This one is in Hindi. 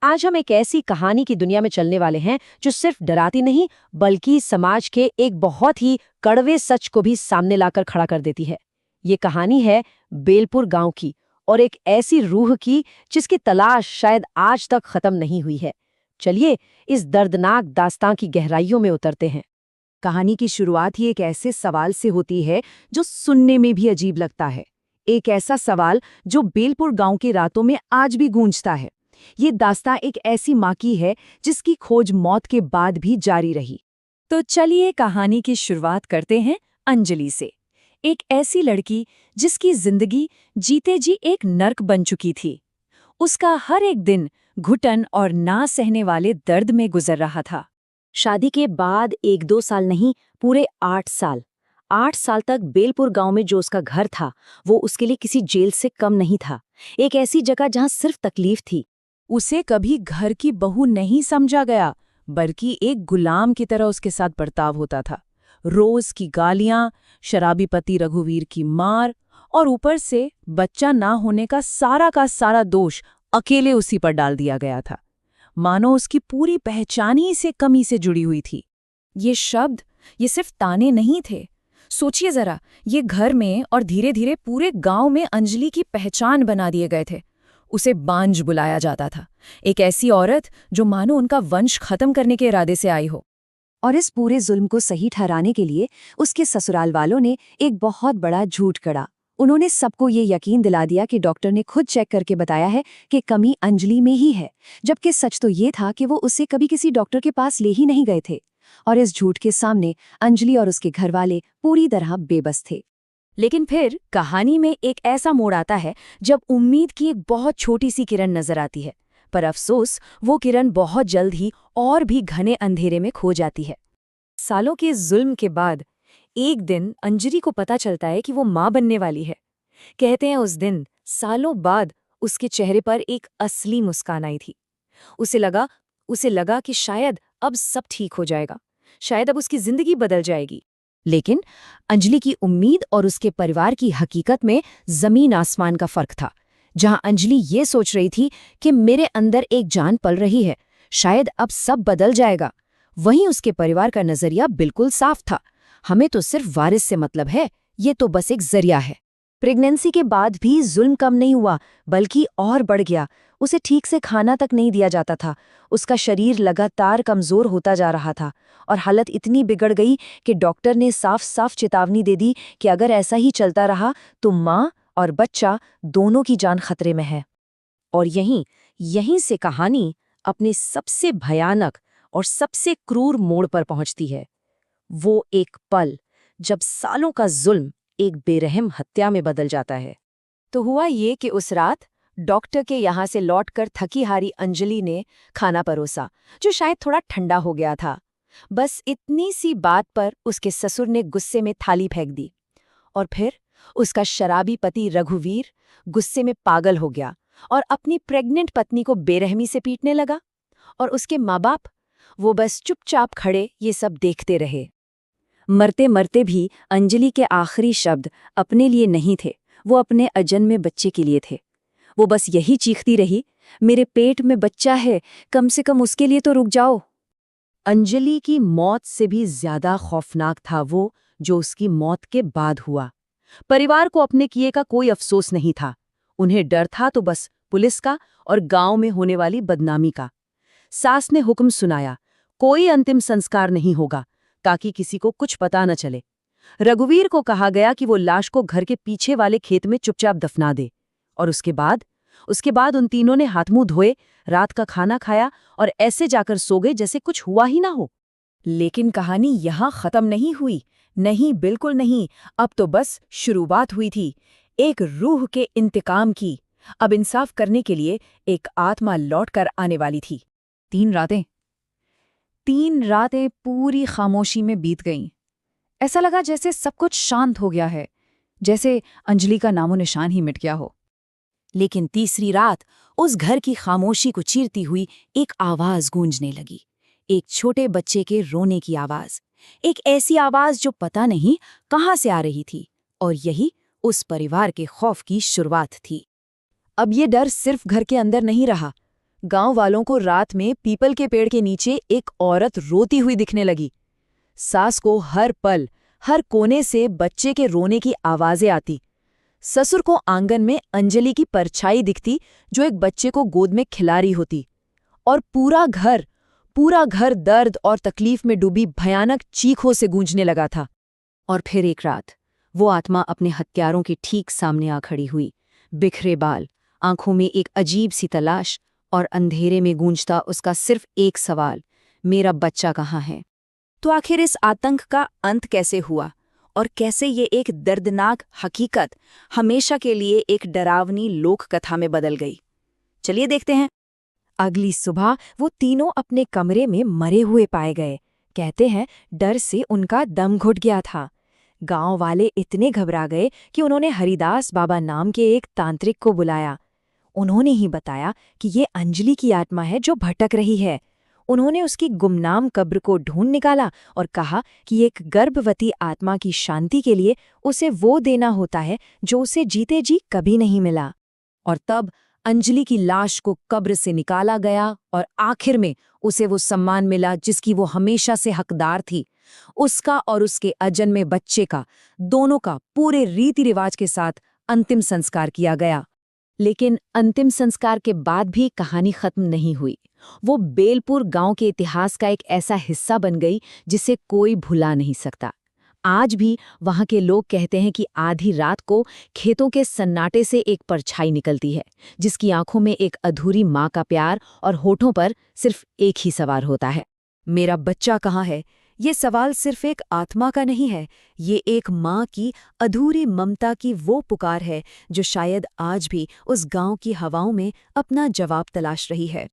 आज हम एक ऐसी कहानी की दुनिया में चलने वाले हैं जो सिर्फ डराती नहीं बल्कि समाज के एक बहुत ही कड़वे सच को भी सामने लाकर खड़ा कर देती है। ये कहानी है बेलपुर गांव की और एक ऐसी रूह की जिसकी तलाश शायद आज तक खत्म नहीं हुई है। चलिए इस दर्दनाक दास्तां की गहराइयों में उतरते हैं। कहानी की शुरुआत ही एक ऐसे सवाल से होती है जो सुनने में भी अजीब लगता है। एक ऐसा सवाल जो बेलपुर गांव की रातों में आज भी गूंजता है। ये दास्तां एक ऐसी माँ की है जिसकी खोज मौत के बाद भी जारी रही। तो चलिए कहानी की शुरुआत करते हैं अंजलि से। एक ऐसी लड़की जिसकी जिंदगी जीते जी एक नर्क बन चुकी थी। उसका हर एक दिन घुटन और ना सहने वाले दर्द में गुजर रहा था। शादी के बाद 1-2 साल नहीं, पूरे 8 साल। 8 साल तक बेलपुर गांव में जो उसका घर था वो उसके लिए किसी जेल से कम नहीं था। एक ऐसी जगह जहां सिर्फ तकलीफ थी। उसे कभी घर की बहू नहीं समझा गया, बल्कि एक गुलाम की तरह उसके साथ बर्ताव होता था। रोज की गालियां, शराबी पति रघुवीर की मार और ऊपर से बच्चा ना होने का सारा दोष अकेले उसी पर डाल दिया गया था। मानो उसकी पूरी पहचान ही इसे कमी से जुड़ी हुई थी। ये शब्द, ये सिर्फ ताने नहीं थे। सोचिए जरा, ये घर में और धीरे धीरे पूरे गांव में अंजलि की पहचान बना दिए गए थे। उसे बांझ बुलाया जाता था, एक ऐसी औरत जो मानो उनका वंश खत्म करने के इरादे से आई हो। और इस पूरे जुल्म को सही ठहराने के लिए उसके ससुराल वालों ने एक बहुत बड़ा झूठ गढ़ा। उन्होंने सबको ये यकीन दिला दिया कि डॉक्टर ने खुद चेक करके बताया है कि कमी अंजलि में ही है, जबकि सच तो ये था कि वो उसे कभी किसी डॉक्टर के पास ले ही नहीं गए थे। और इस झूठ के सामने अंजलि और उसके घरवाले पूरी तरह बेबस थे। लेकिन फिर कहानी में एक ऐसा मोड़ आता है जब उम्मीद की एक बहुत छोटी सी किरण नजर आती है। पर अफसोस, वो किरण बहुत जल्द ही और भी घने अंधेरे में खो जाती है। सालों के जुल्म के बाद एक दिन अंजलि को पता चलता है कि वो माँ बनने वाली है। कहते हैं उस दिन सालों बाद उसके चेहरे पर एक असली मुस्कान आई थी। उसे लगा कि शायद अब सब ठीक हो जाएगा, शायद अब उसकी जिंदगी बदल जाएगी। लेकिन अंजलि की उम्मीद और उसके परिवार की हकीकत में जमीन आसमान का फर्क था। जहां अंजलि ये सोच रही थी कि मेरे अंदर एक जान पल रही है, शायद अब सब बदल जाएगा, वहीं उसके परिवार का नजरिया बिल्कुल साफ था। हमें तो सिर्फ वारिस से मतलब है, ये तो बस एक जरिया है। प्रेगनेंसी के बाद भी जुल्म कम नहीं हुआ, बल्कि और बढ़ गया। उसे ठीक से खाना तक नहीं दिया जाता था। उसका शरीर लगातार कमजोर होता जा रहा था और हालत इतनी बिगड़ गई कि डॉक्टर ने साफ साफ चेतावनी दे दी कि अगर ऐसा ही चलता रहा तो माँ और बच्चा दोनों की जान खतरे में है। और यहीं से कहानी अपने सबसे भयानक और सबसे क्रूर मोड़ पर पहुंचती है। वो एक पल जब सालों का जुल्म एक बेरहम हत्या में बदल जाता है। तो हुआ ये कि उस रात डॉक्टर के यहाँ से लौटकर थकी हारी अंजलि ने खाना परोसा, जो शायद थोड़ा ठंडा हो गया था। बस इतनी सी बात पर उसके ससुर ने गुस्से में थाली फेंक दी। और फिर उसका शराबी पति रघुवीर गुस्से में पागल हो गया और अपनी प्रेग्नेंट पत्नी को बेरहमी से पीटने लगा। और उसके माँ बाप, वो बस चुपचाप खड़े ये सब देखते रहे। मरते मरते भी अंजलि के आखिरी शब्द अपने लिए नहीं थे, वो अपने अजन्मे बच्चे के लिए थे। वो बस यही चीखती रही, मेरे पेट में बच्चा है, कम से कम उसके लिए तो रुक जाओ। अंजलि की मौत से भी ज्यादा खौफनाक था वो जो उसकी मौत के बाद हुआ। परिवार को अपने किए का कोई अफसोस नहीं था। उन्हें डर था तो बस पुलिस का और गांव में होने वाली बदनामी का। सास ने हुक्म सुनाया, कोई अंतिम संस्कार नहीं होगा ताकि किसी को कुछ पता न चले। रघुवीर को कहा गया कि वो लाश को घर के पीछे वाले खेत में चुपचाप दफना दे। और उसके बाद उन तीनों ने हाथ मुंह धोए, रात का खाना खाया और ऐसे जाकर सो गए जैसे कुछ हुआ ही ना हो। लेकिन कहानी यहां खत्म नहीं हुई। नहीं, बिल्कुल नहीं। अब तो बस शुरुआत हुई थी, एक रूह के इंतकाम की। अब इंसाफ करने के लिए एक आत्मा लौट कर आने वाली थी। 3 रातें पूरी खामोशी में बीत गईं। ऐसा लगा जैसे सब कुछ शांत हो गया है, जैसे अंजलि का नामो निशान ही मिट गया हो। लेकिन तीसरी रात उस घर की खामोशी को चीरती हुई एक आवाज गूंजने लगी। एक छोटे बच्चे के रोने की आवाज। एक ऐसी आवाज जो पता नहीं कहां से आ रही थी। और यही उस परिवार के खौफ की शुरुआत थी। अब ये डर सिर्फ घर के अंदर नहीं रहा। गांव वालों को रात में पीपल के पेड़ के नीचे एक औरत रोती हुई दिखने लगी। सास को हर पल, हर कोने से बच्चे के रोने की आवाजें आती। ससुर को आंगन में अंजलि की परछाई दिखती, जो एक बच्चे को गोद में खिला रही होती। और पूरा घर दर्द और तकलीफ में डूबी भयानक चीखों से गूंजने लगा था। और फिर एक रात वो आत्मा अपने हत्यारों के ठीक सामने आ खड़ी हुई, बिखरे बाल, आंखों में एक अजीब सी तलाश, और अंधेरे में गूंजता उसका सिर्फ एक सवाल, मेरा बच्चा कहाँ है। तो आखिर इस आतंक का अंत कैसे हुआ, और कैसे ये एक दर्दनाक हकीकत हमेशा के लिए एक डरावनी लोक कथा में बदल गई? चलिए देखते हैं। अगली सुबह वो तीनों अपने कमरे में मरे हुए पाए गए। कहते हैं डर से उनका दम घुट गया था। गांव वाले इतने घबरा गए कि उन्होंने हरिदास बाबा नाम के एक तांत्रिक को बुलाया। उन्होंने ही बताया कि ये अंजलि की आत्मा है जो भटक रही है। उन्होंने उसकी गुमनाम कब्र को ढूंढ निकाला और कहा कि एक गर्भवती आत्मा की शांति के लिए उसे वो देना होता है जो उसे जीते जी कभी नहीं मिला। और तब अंजलि की लाश को कब्र से निकाला गया और आखिर में उसे वो सम्मान मिला जिसकी वो हमेशा से हकदार थी। उसका और उसके अजन्मे बच्चे का, दोनों का पूरे रीति रिवाज के साथ अंतिम संस्कार किया गया। लेकिन अंतिम संस्कार के बाद भी कहानी खत्म नहीं हुई। वो बेलपुर गांव के इतिहास का एक ऐसा हिस्सा बन गई जिसे कोई भुला नहीं सकता। आज भी वहां के लोग कहते हैं कि आधी रात को खेतों के सन्नाटे से एक परछाई निकलती है, जिसकी आंखों में एक अधूरी माँ का प्यार और होठों पर सिर्फ एक ही सवाल होता है, मेरा बच्चा कहाँ है। ये सवाल सिर्फ एक आत्मा का नहीं है, ये एक माँ की अधूरी ममता की वो पुकार है जो शायद आज भी उस गांव की हवाओं में अपना जवाब तलाश रही है।